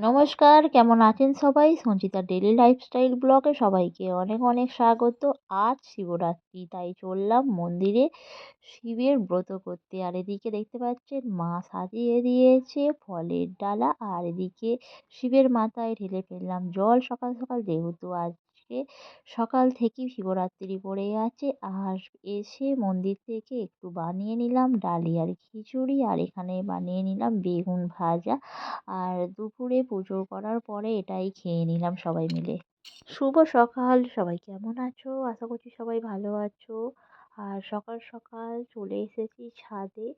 নমস্কার, কেমন আছেন সবাই? সঞ্চিতা ডেইলি লাইফস্টাইল ব্লগে সবাইকে অনেক অনেক স্বাগত। আজ শিবরাত্রি, তাই চললাম মন্দিরে শিবের ব্রত করতে। আর এদিকে দেখতে পাচ্ছেন মা সাজিয়ে দিয়েছে ফলের ডালা, আর এদিকে শিবের মাথায় ঢেলে ফেললাম জল সকাল সকাল, যেহেতু আজকে সকাল থেকেই শিবরাত্রি পড়ে আছে। আর এসে মন্দির থেকে একটু বানিয়ে নিলাম ডালিয়ার খিচুড়ি, আর এখানে বানিয়ে নিলাম বেগুন ভাজা। আর দুপুরে পুজো করার পরে এটাই খেয়ে নিলাম সবাই মিলে। শুভ সকাল, সবাই কেমন আছো? আশা করছি সবাই ভালো আছো। আর সকাল সকাল চলে এসেছি ছাদে।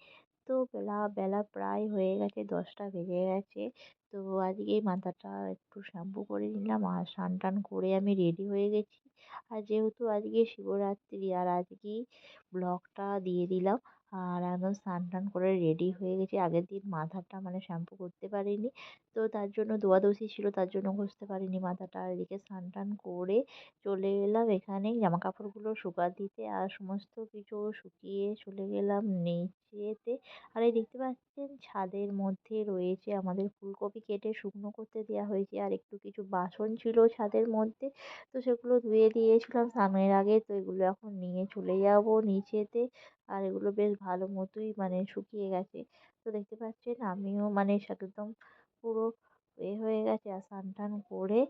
তো বেলা বেলা প্রায় হয়ে গেছে, 10টা বেজে গেছে। তো আজকে মাথাটা একটু শ্যাম্পু করে নিলাম, আর স্নান টান করে আমি রেডি হয়ে গেছি। আর যেহেতু আজকে শিবরাত্রি, আর আজকেই ব্লগটা দিয়ে দিলাম। আর একদম স্নান টান করে রেডি হয়ে গেছি। আগের দিন মাথাটা শ্যাম্পু করতে পারিনি, তো তার জন্য ধোয়াধুয়ি ছিল, তার জন্য ঘষতে পারিনি মাথাটা। আর এদিকে স্নান টান করে চলে এলাম এখানে জামা কাপড়গুলো শুকাতে দিতে, আর সমস্ত কিছু শুকিয়ে চলে গেলাম নিচেতে। আর এই দেখতে পাচ্ছেন ছাদের মধ্যে রয়েছে আমাদের ফুলকপি, কেটে শুকনো করতে দেওয়া হয়েছে। আর একটু কিছু বাসন ছিল ছাদের মধ্যে, তো সেগুলো ধুয়ে দিয়েছিলাম স্নানের আগে। তো এগুলো এখন নিয়ে চলে যাব নিচেতে। আর এগুলো বেশ ভালো মতোই শুকিয়ে গেছে। তো দেখতে পাচ্ছেন আমিও একদম পুরো হয়ে গেছে। আর স্নান টান করে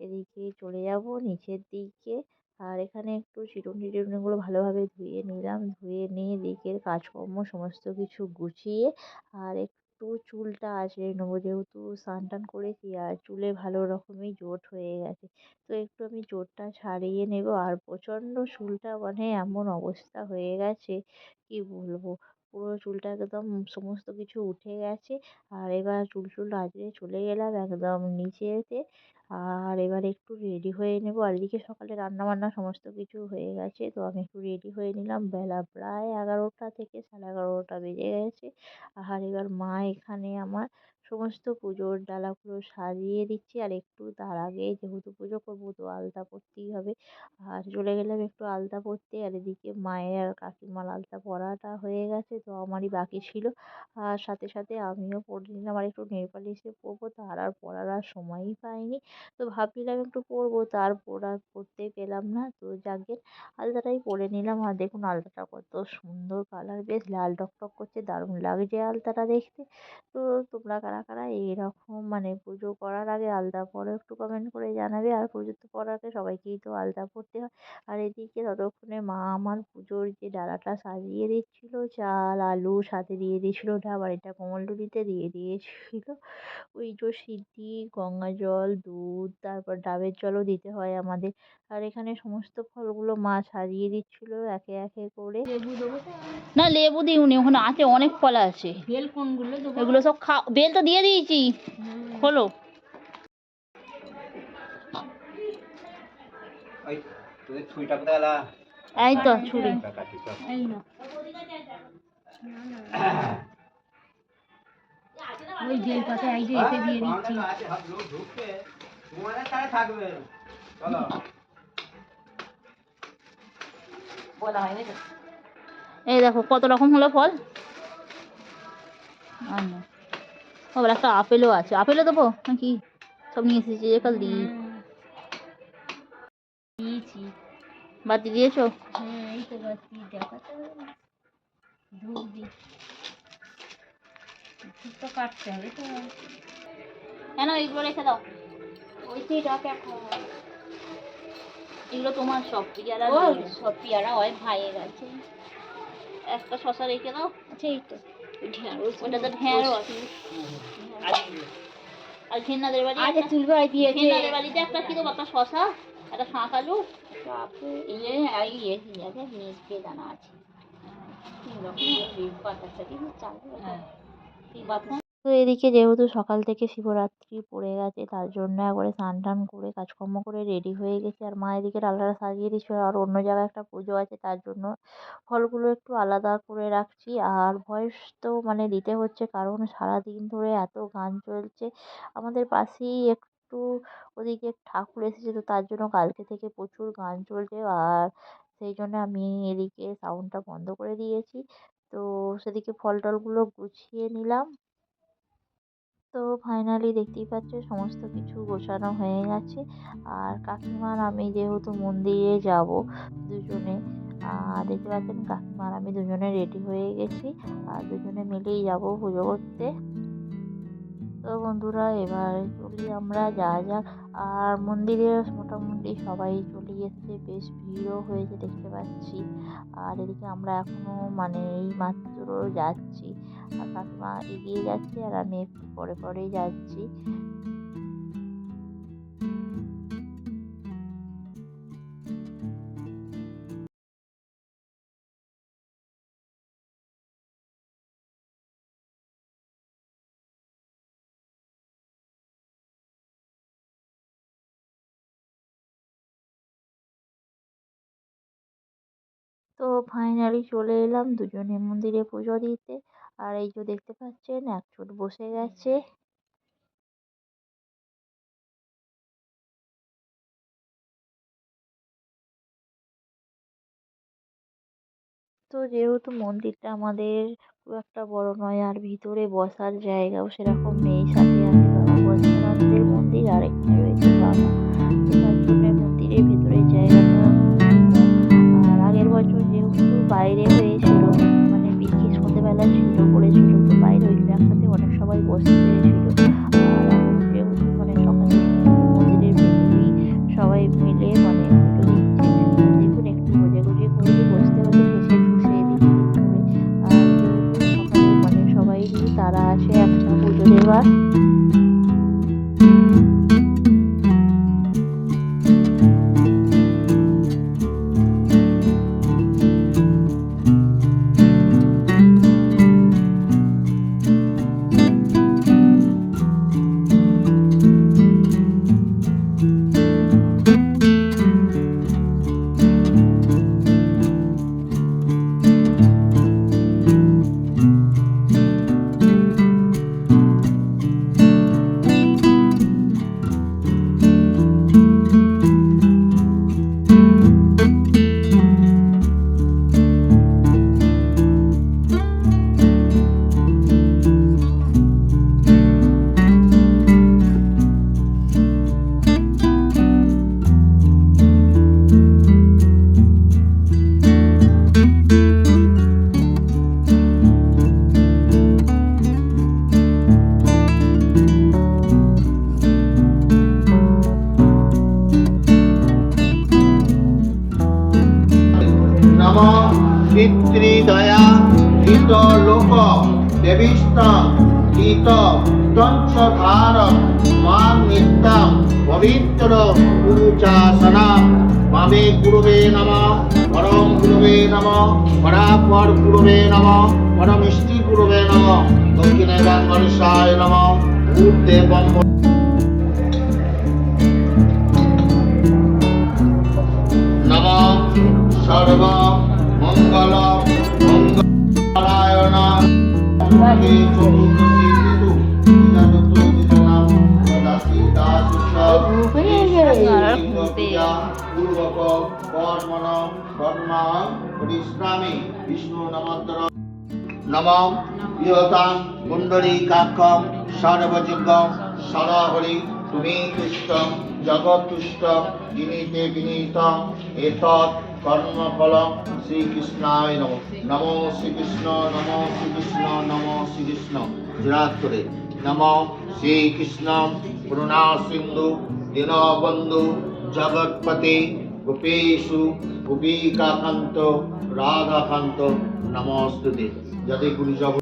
এদিকে চলে যাব নিচের দিকে। আর এখানে একটু চিরুনিগুলো ভালোভাবে ধুয়ে নিলাম, ধুয়ে নিয়ে দিকের কাজকর্ম সমস্ত কিছু গুছিয়ে আর একটু চুলটা আঁচড়ে নেবো, যেহেতু স্নান টান করেছি আর চুলে ভালো রকমই জট হয়ে গেছে। তো একটু আমি জটটা ছাড়িয়ে নেব। আর প্রচণ্ড চুলটা এমন অবস্থা হয়ে গেছে, কি বলবো, পুরো চুলটা একদম সমস্ত কিছু উঠে গেছে। আর এবার চুল আঁচড়ে চলে গেলাম একদম নিচেতে। আর এবার একটু রেডি হয়ে নেব। আর এদিকে সকালে রান্নাবান্না সমস্ত কিছু হয়ে গেছে, তো আমি একটু রেডি হয়ে নিলাম। বেলা প্রায় 11টা থেকে 11:30 বেজে গেছে। আর এবার মা এখানে আমার সমস্ত পুজোর ডালাগুলো সাজিয়ে দিচ্ছে। আর একটু তার আগে, যেহেতু পুজো করবো তো আলতা পরতেই হবে। আর চলে গেলাম একটু আলতা পরতে। আর এদিকে মায়ের আর কাকিমার আলতা পরাটা হয়ে গেছে, তো আমারই বাকি ছিল। আর সাথে সাথে আমিও পরে নিলাম। আর একটু নেল পালিশে পরবো, তার আর পরার আর সময়ই পাইনি। তো ভাবছিলাম একটু পরবো, তার পরতে পেলাম না। তো যাকগে, আলতাটাই পরে নিলাম। আর দেখুন আলতাটা কত সুন্দর কালার, বেশ লাল টকটক করছে, দারুণ লাগছে আলতাটা দেখতে। তো তোমরা কারা কারা এরকম পুজো করার আগে আলতা পরো, একটু কমেন্ট করে জানাবে। আর পুজো তো করার আগে সবাইকেই তো আলতা পরতে হয়। আর এদিকে ততক্ষণে মা আমার পুজোর যে ডালাটা সাজিয়ে দিচ্ছিল, চাল আলু সাথে দিয়ে দিয়েছিল ডাব, আর এটা কমলডুলিতে দিয়ে দিয়েছিল ওই যে সিদ্ধি, গঙ্গা জল, দুধ, তারপর ডাবের জলও দিতে হয় আমাদের। আর এখানে সমস্ত ফলগুলো মা সাজিয়ে দিচ্ছিল একে একে করে। না, লেবু দিইনি, ওখানে আছে অনেক ফল আছে। বেল কোনগুলো দেবো? এগুলো সব বেল তো দিয়ে দিয়েছি। হলো এই তো ছুরি, এই না ওই বেল পাতা এই যে এতে দিয়ে দিচ্ছি। এই দেখো কত রকম হলো ফল। আবার একটা আপেলও আছে, আপেলও দেবো নাকি? সব নিয়ে এসেছি একাল দিয়েছি। বাতি দিয়েছো? হ্যাঁ, এই তো বাতি দেখাতে হবে, ধূপ দি, ধূপ তো কাটতে হবে তো। কেন এগুলো রেখে দাও, ওইটাই রাখ এখন। এগুলো তোমার সব পিয়ারা, সব পিয়ারা হয় ভাইয়ের আছে। একটা শশা রেখে দাও। আচ্ছা, এই তো ঢেঁড়স, ওটা তো ঢেঁড়স আছে। আর ঘেন্নাদের বাড়ি আগে তুলবে দিয়েছে, ঘেন্নাদের বাড়িতে একটা কি দেবো, একটা শশা, একটা শাঁক আলু, বেদানা আছে, তিন রকম পাতার সাথে চাল। তো এদিকে যেহেতু সকাল থেকে শিবরাত্রি পড়ে গেছে, তার জন্য একবারে স্নান টান করে কাজকর্ম করে রেডি হয়ে গেছে। আর মা এদিকে ডালাটা সাজিয়ে দিচ্ছিল। আর অন্য জায়গায় একটা পুজো আছে, তার জন্য ফলগুলো একটু আলাদা করে রাখছি। আর ভয়েস তো দিতে হচ্ছে, কারণ সারাদিন ধরে এত গান চলছে আমাদের পাশেই একটু, ওদিকে ঠাকুর এসেছে, তো তার জন্য কালকে থেকে প্রচুর গান চলছে। আর সেই জন্য আমি এদিকে সাউন্ডটা বন্ধ করে দিয়েছি। তো সেদিকে ফল টলগুলো গুছিয়ে নিলাম। তো ফাইনালি দেখতেই পাচ্ছ সমস্ত কিছু গোছানো হয়ে গেছে। আর কাকিমার আমি যেহেতু মন্দিরে যাব দুজনে, দেখতে পাচ্ছেন কাকিমার আমি দুজনে রেডি হয়ে গেছি। আর দুজনে মিলেই যাব পুজো করতে। তো বন্ধুরা এবার চলি আমরা যা যাক। আর মন্দিরে মোটামুটি সবাই চলে এসেছে, বেশ ভিড়ও হয়েছে দেখতে পাচ্ছি। আর এদিকে আমরা এখনো মানে এই মাত্র যাচ্ছি। আর কাকিমা এগিয়ে যাচ্ছে আর আমি একটু পরে পরেই যাচ্ছি। তো ফাইনালি চলে এলাম দুজনে মন্দিরে পুজো দিতে। আর এই যে দেখতে পাচ্ছেন একজন বসে গেছে। তো যেহেতু মন্দিরটা আমাদের খুব একটা বড় নয় আর ভিতরে বসার জায়গাও সেরকম নেই, সাথে আছে বাবা বদ্রীনাথের মন্দির আর এখানে রয়েছে বাবা। তো তার জন্য মন্দিরের ভেতরের জায়গাটা আর আগের বছর যেহেতু বাইরে হয়েছিল, মানে বিকেল সন্ধ্যেবেলা ছিল করেছিল, তো বাইরে ওই জন্য একসাথে অনেক সবাই বসতে পেরেছিল। আর এখন যেহেতু মানে সকালে মন্দিরের ভেতরেই সবাই মিলে মানে পুজো দিচ্ছে। আর দেখুন একটু গোজাগুজি করেই বসতে হচ্ছে, শেষে ঠুসে এদিক ওদিক করে। আর যেহেতু সকালে মানে সবাইরই তারা আছে একটা পুজো দেওয়ার। নম পিতৃদয়া হিত লোক দেবীষ্টং হিত তঞ্চধার মাং নিত্যং পবিত্র পুরুচাসনম মামে গুরুবে নমঃ পরম গুরুবে নমঃ পরাপর গুরুবে নমঃ পরমিষ্টি গুরুবে নমঃ দক্ষিণে গঙ্গেশায় নমঃ ঊর্ধ্বে ব্রহ্ম নমঃ সর্ব মঙ্গল মঙ্গলায়ন হে চতুর্দশী ঋতু চতুর্দশী নাম দাসী পূর্বক কর্মণ কর্মা পরিশ্রামী বিষ্ণু নমন্ত্র নমঃ বৃহতাং পুণ্ডরীকাক্ষং সর্বযজ্ঞং সরহরি তুমি তুষ্টং জগৎতুষ্টং বিনীতে বিনীতং এতৎ কর্মফলং শ্রীকৃষ্ণায় নমঃ। নমো শ্রীকৃষ্ণ নমো শ্রীকৃষ্ণ নমো শ্রীকৃষ্ণ জোড়হাত করে নমঃ শ্রীকৃষ্ণ করুণা সিন্ধু দীনবন্ধু জগৎপতে গোপেষু গোপিকাকান্ত রাধাকান্ত নমস্তুতে। যাতে গুরু জগৎ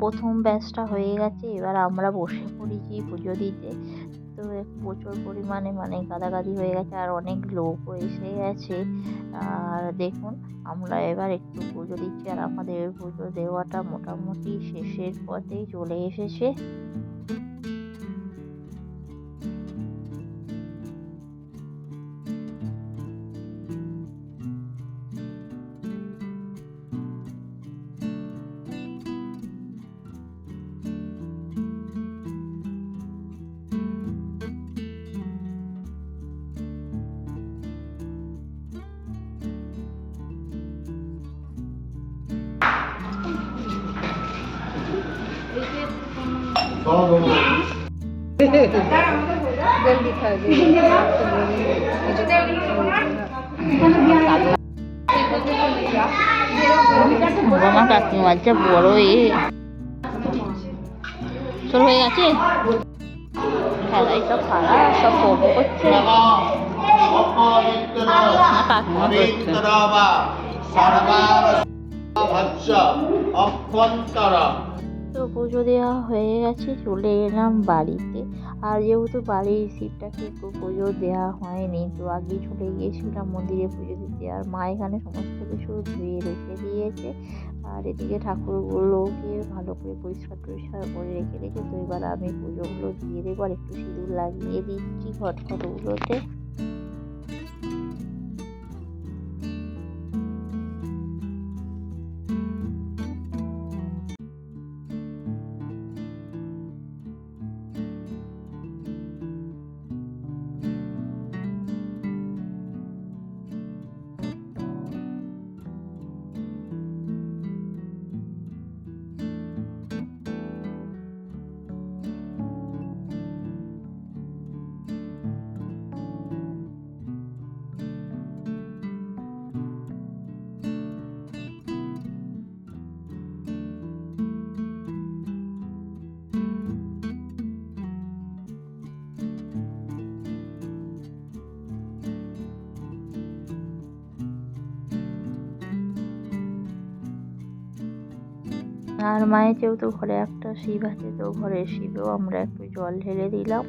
প্রথম ব্যাচটা হয়ে গেছে, এবার আমরা বসে পড়েছি পুজো দিতে। তো প্রচুর পরিমাণে গাদাগাদি হয়ে গেছে, আর অনেক লোকও এসে গেছে। আর দেখুন আমরা এবার একটু পুজো দিচ্ছি, আর আমাদের পুজো দেওয়াটা মোটামুটি শেষের পথেই চলে এসেছে। আমার কাকিমার যা বড় শুরু হয়ে গেছে, খেলাই সব খারা সব পর্ব করছে। তো পুজো দেওয়া হয়ে গেছে, চলে এলাম বাড়িতে। আর যেহেতু বাড়ির শিবটাকে একটু পুজো দেওয়া হয়নি, তো আগেই চলে গিয়েছিলাম মন্দিরে পুজো দিতে। আর মা এখানে সমস্ত কিছু ধুয়ে রেখে দিয়েছে, আর এদিকে ঠাকুরগুলোকে ভালো করে পরিষ্কার টরিষ্কার করে রেখে দিয়েছে। তো এবার আমি পুজোগুলো দিয়ে দেবো, আর একটু সিঁদুর লাগিয়ে দিচ্ছি ঘটগুলোতে। আর মায়ের যেহেতু ঘরে একটা শিব আছে, তো ঘরের শিবেও আমরা একটু জল ঢেলে দিলাম।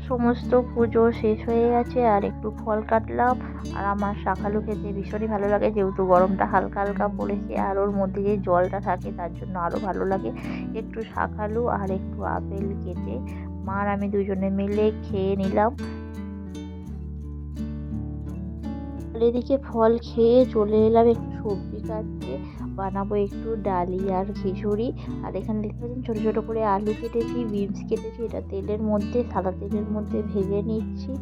সমস্ত পুজো শেষ হয়ে গেছে, আর একটু ফল কাটলাম। আর আমার শাকালু খেতে ভীষণই ভালো লাগে, যেহেতু গরমটা হালকা হালকা পড়েছে, আর ওর মধ্যে যে জলটা থাকে তার জন্য আরও ভালো লাগে। একটু শাকালু আর একটু আপেল কেটে মা আর আমি দুজনে মিলে খেয়ে নিলাম। এদিকে ফল খেয়ে চলে এলাম একটু সবজি কাটতে, বানাবো একটু ডালি আর খিচুড়ি। আর এখানে দেখতে পাচ্ছেন ছোটো ছোটো করে আলু কেটেছি, বিনস কেটেছি, এটা তেলের মধ্যে সাদা তেলের মধ্যে ভেজে নিচ্ছি।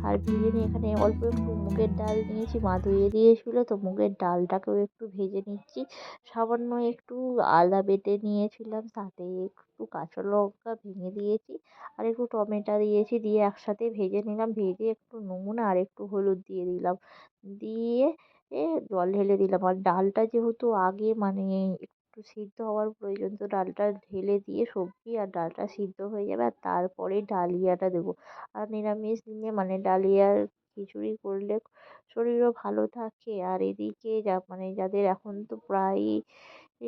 আর ভেজে নিয়ে এখানে অল্প একটু মুগের ডাল নিয়েছি, মা ধুয়ে দিয়েছিলো, তো মুগের ডালটাকেও একটু ভেজে নিচ্ছি। সামান্য একটু আদা বেটে নিয়েছিলাম, তাতে একটু কাঁচা লঙ্কা ভেঙে দিয়েছি, আর একটু টমেটো দিয়েছি, দিয়ে একসাথে ভেজে নিলাম। ভেজে একটু নুন আর একটু হলুদ দিয়ে দিলাম, দিয়ে জল ঢেলে দিলাম। আর ডালটা যেহেতু আগে একটু সিদ্ধ হওয়ার প্রয়োজন, তো ডালটা ঢেলে দিয়ে সবজি আর ডালটা সিদ্ধ হয়ে যাবে, আর তারপরে ডালিয়াটা দেবো। আর নিরামিষ দিনে ডালিয়ার খিচুড়ি করলে শরীরও ভালো থাকে। আর এদিকে যাদের এখন তো প্রায়ই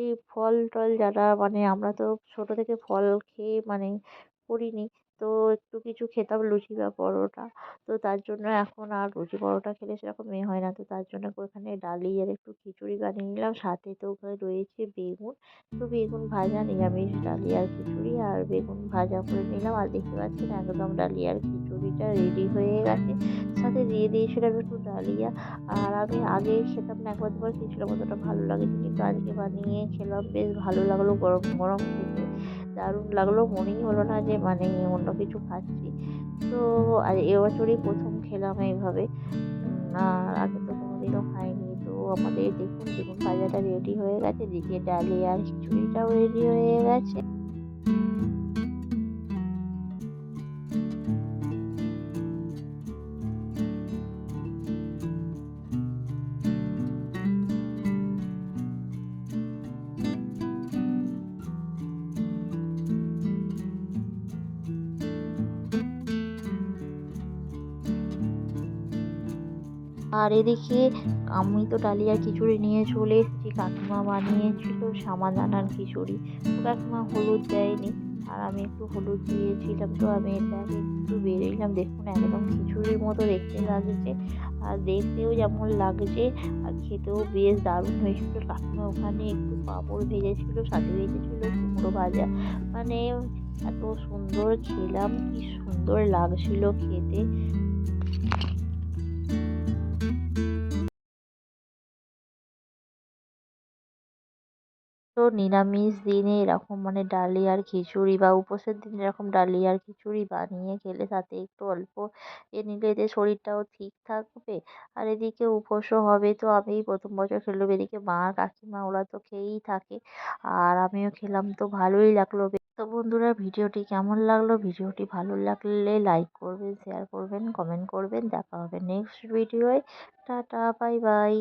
এই ফল টল যারা আমরা তো ছোটো থেকে ফল খেয়ে করিনি, তো একটু কিছু খেতাম লুচি বা পরোটা। তো তার জন্য এখন আর লুচি পরোটা খেলে সেরকম হয় না। তো তার জন্য ওখানে ডালি আর একটু খিচুড়ি বানিয়ে নিলাম। সাথে তো ওখানে রয়েছে বেগুন। তো বেগুন ভাজা, নিরামিষ ডালি আর খিচুড়ি আর বেগুন ভাজা করে নিলাম। আর দেখতে পাচ্ছেন একদম ডালি আর খিচুড়িটা রেডি হয়ে গেছে। সাথে দিয়ে দিয়েছিলাম একটু ডালিয়া। আর আমি আগে খেতাম না, একবার দুবার খেয়েছিলাম, অতটা ভালো লাগেনি। কিন্তু আজকে বানিয়ে খেলাম, বেশ ভালো লাগলো গরম গরম খেতে। দারুণ লাগলো, মনেই হলো না যে মানে অন্য কিছু খাচ্ছি। তো আর এবছরই প্রথম খেলাম এইভাবে। আর আগে তো কোনোদিনও খাইনি। তো আমাদের দেখুন বেগুন ভাজাটা রেডি হয়ে গেছে, এদিকে ডালি আর খিচুড়িটাও রেডি হয়ে গেছে। আর এদিকে আমি তো ডালি আর খিচুড়ি নিয়ে চলে এসেছি। কাকিমা বানিয়েছিল সামাদানার খিচুড়ি। তো কাকিমা হলুদ দেয়নি, আর আমি একটু হলুদ দিয়েছিলাম। তো আমি এটাকে একটু বেড়ে নিলাম। দেখুন একদম খিচুড়ির মতো দেখতে লাগছে, আর দেখতেও যেমন লাগছে আর খেতেও বেশ দারুণ হয়েছিল। কাকিমা ওখানে একটু পাঁপড় ভেজেছিল, সাথে ভেজেছিল কুমড়ো ভাজা। মানে এত সুন্দর খেলাম, কি সুন্দর লাগছিল খেতে। তো নিরামিষ দিনে এরকম মানে ডালি আর খিচুড়ি বা উপোসের দিনে এরকম ডালি আর খিচুড়ি বানিয়ে খেলে, সাথে একটু অল্প নিলে এতে শরীরটাও ঠিক থাকবে। আর এদিকে উপোসও হবে। তো আমি প্রথম বছর খেলাম, এদিকে মা কাকিমা ওরা তো খেয়েই থাকে, আর আমিও খেলাম, তো ভালোই লাগলো তো বন্ধুরা, ভিডিওটি কেমন লাগলো? ভিডিওটি ভালো লাগলে লাইক করবেন, শেয়ার করবেন, কমেন্ট করবেন। দেখা হবে নেক্সট ভিডিওয়। Ta-ta, bye by.